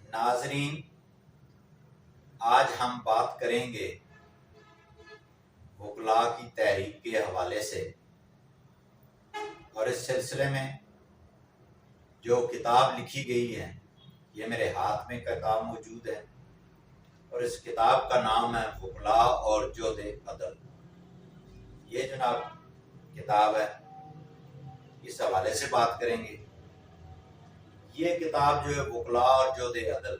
ناظرین، آج ہم بات کریں گے وکلاء کی تحریک کے حوالے سے، اور اس سلسلے میں جو کتاب لکھی گئی ہے، یہ میرے ہاتھ میں کتاب موجود ہے اور اس کتاب کا نام ہے وکلاء اور جود عدل۔ یہ جناب کتاب ہے، اس حوالے سے بات کریں گے۔ یہ کتاب جو ہے وکلاء اور جود عدل،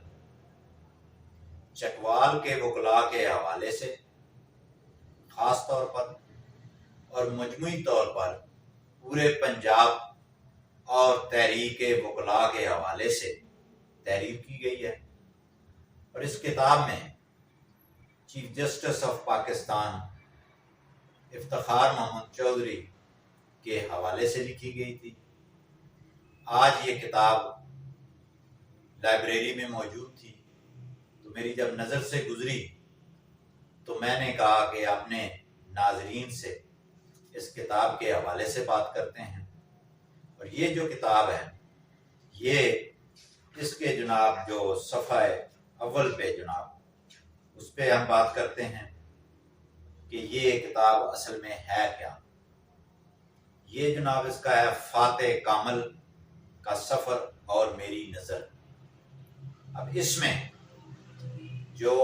چکوال کے وکلاء کے حوالے سے خاص طور پر اور مجموعی طور پر پورے پنجاب اور تحریک وکلاء کے حوالے سے تحریر کی گئی ہے، اور اس کتاب میں chief justice of Pakistan Iftikhar Muhammad Chaudhry کے حوالے سے لکھی گئی تھی۔ آج یہ کتاب لائبریری میں موجود تھی، تو میری جب نظر سے گزری تو میں نے کہا کہ اپنے ناظرین سے اس کتاب کے حوالے سے بات کرتے ہیں۔ اور یہ جو کتاب ہے، یہ اس کے جناب جو صفحہ اول پہ جناب اس پہ ہم بات کرتے ہیں کہ یہ کتاب اصل میں ہے کیا۔ یہ جناب اس کا ہے فاتح کامل کا سفر اور میری نظر۔ اب اس میں جو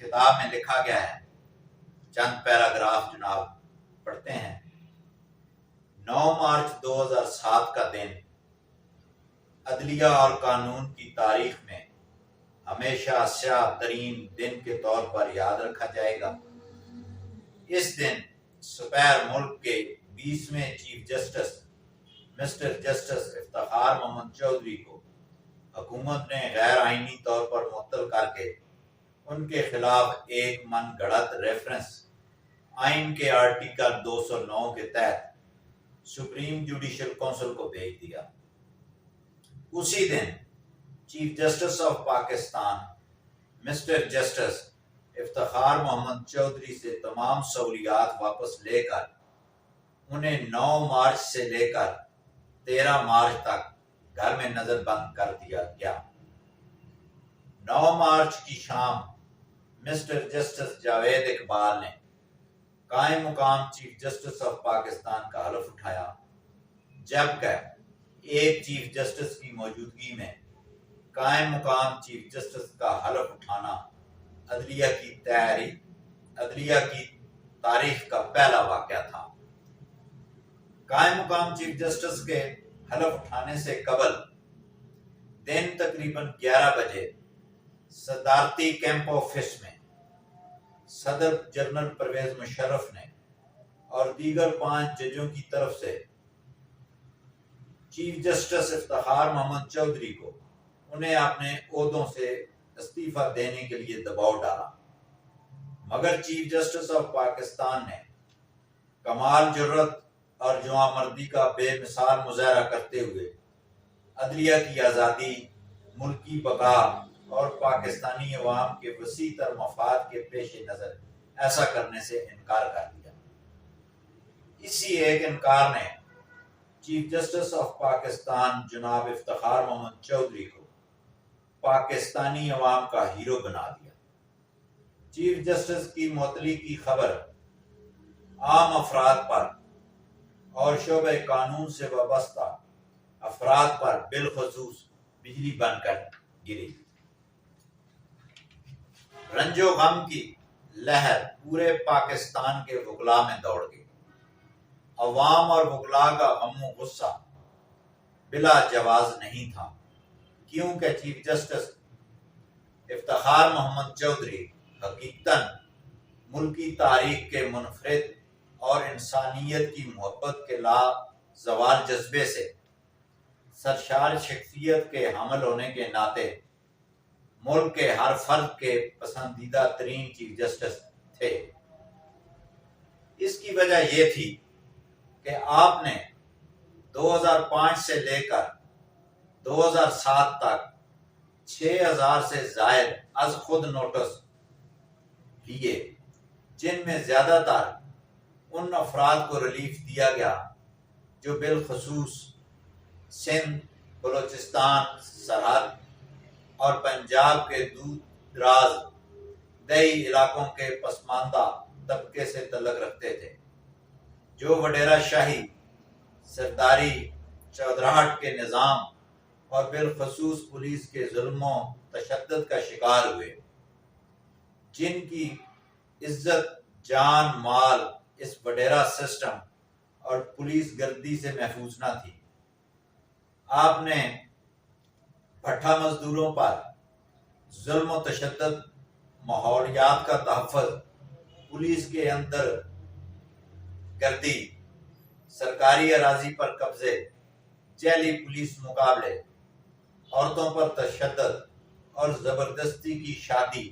کتاب میں لکھا گیا ہے، چند پیراگراف جناب پڑھتے ہیں۔ 9 مارچ 2007 کا دن عدلیہ اور قانون کی تاریخ میں ہمیشہ سیاہ ترین دن کے طور پر یاد رکھا جائے گا۔ اس دن سپیر ملک کے 20ویں chief justice mister justice Iftikhar Muhammad Chaudhry کو حکومت نے غیر آئینی طور پر معطل کر کے ان کے خلاف ایک من گھڑت ریفرنس آئین کے آرٹیکل 209 کے تحت سپریم جوڈیشل کونسل کو بھیج دیا۔ اسی دن chief justice of Pakistan mister justice Iftikhar Muhammad Chaudhry سے تمام سہولیات واپس لے کر انہیں 9 مارچ سے لے کر 13 مارچ تک گھر میں نظر بند کر دیا گیا۔ 9 مارچ کی شام مسٹر جسٹس جاوید اقبال نے قائم مقام چیف جسٹس آف پاکستان کا حلف اٹھایا، جبکہ ایک چیف جسٹس کی موجودگی میں قائم مقام چیف جسٹس کا حلف اٹھانا عدلیہ کی تاریخ کا پہلا واقعہ تھا۔ قائم مقام چیف جسٹس کے حلف اٹھانے سے قبل دن تقریباً 11 بجے صدارتی کیمپ آفس میں صدر جنرل پرویز مشرف نے اور دیگر 5 ججوں کی طرف سے چیف جسٹس افتخار محمد چودھری کو انہیں اپنے عہدوں سے استعفیٰ دینے کے لیے دباؤ ڈالا، مگر چیف جسٹس آف پاکستان نے کمال جرات اور جواں مردی کا بے مثال مظاہرہ کرتے ہوئے عدلیہ کی آزادی، ملکی بقا اور پاکستانی عوام کے وسیع تر مفاد کے پیش نظر ایسا کرنے سے انکار کر دیا۔ اسی ایک انکار نے چیف جسٹس آف پاکستان جناب افتخار محمد چودھری کو پاکستانی عوام کا ہیرو بنا دیا۔ چیف جسٹس کی معطلی کی خبر عام افراد پر اور شعبہ قانون سے وابستہ افراد پر بالخصوص بجلی بن کر گری۔ رنج و غم کی لہر پورے پاکستان کے وکلاء میں دوڑ گئی۔ عوام اور وکلاء کا غم و غصہ بلا جواز نہیں تھا، کیونکہ چیف جسٹس افتخار محمد چودھری حقیقتاً ملکی تاریخ کے منفرد اور انسانیت کی محبت کے لا زوال جذبے سے سرشار شخصیت کے حامل ہونے کے ناطے ملک کے ہر فرد کے پسندیدہ ترین چیف جسٹس تھے۔ اس کی وجہ یہ تھی کہ آپ نے 2005 سے لے کر 2007 تک 6000 سے زائد از خود نوٹس لیے، جن میں زیادہ تر ان افراد کو ریلیف دیا گیا جو بالخصوص سندھ، بلوچستان سرحد اور پنجاب کے دور دراز دیہی علاقوں کے پسماندہ طبقے سے تعلق رکھتے تھے، جو وڈیرا شاہی، سرداری، چودراہٹ کے نظام اور بالخصوص پولیس کے ظلم و تشدد کا شکار ہوئے، جن کی عزت جان مال اس وڈیرا سسٹم اور پولیس گردی سے محفوظ نہ تھی۔ آپ نے بھٹا مزدوروں پر ظلم و تشدد، ماحولیات کا تحفظ، پولیس کے اندر گردی، سرکاری اراضی پر قبضے، جعلی پولیس مقابلے، عورتوں پر تشدد اور زبردستی کی شادی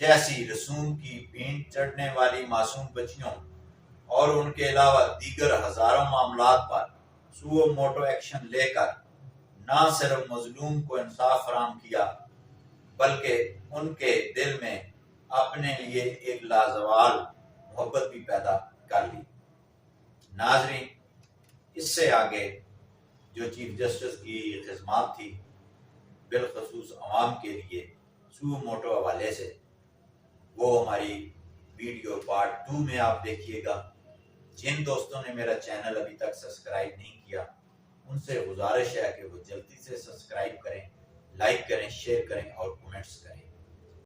جیسی رسوم کی بھینٹ چڑھنے والی معصوم بچیوں اور ان کے علاوہ دیگر ہزاروں معاملات پر سو موٹو ایکشن لے کر نہ صرف مظلوم کو انصاف فراہم کیا بلکہ ان کے دل میں اپنے لیے ایک لازوال محبت بھی پیدا کر لی۔ ناظرین، اس سے آگے جو چیف جسٹس کی خدمات تھی بالخصوص عوام کے لیے سو موٹو حوالے سے، وہ ہماری ویڈیو پارٹ 2 میں آپ دیکھیے گا۔ جن دوستوں نے میرا چینل ابھی تک سبسکرائب نہیں کیا، ان سے گزارش ہے کہ وہ جلدی سے سبسکرائب کریں، لائک کریں، شیئر کریں اور کومنٹس کریں۔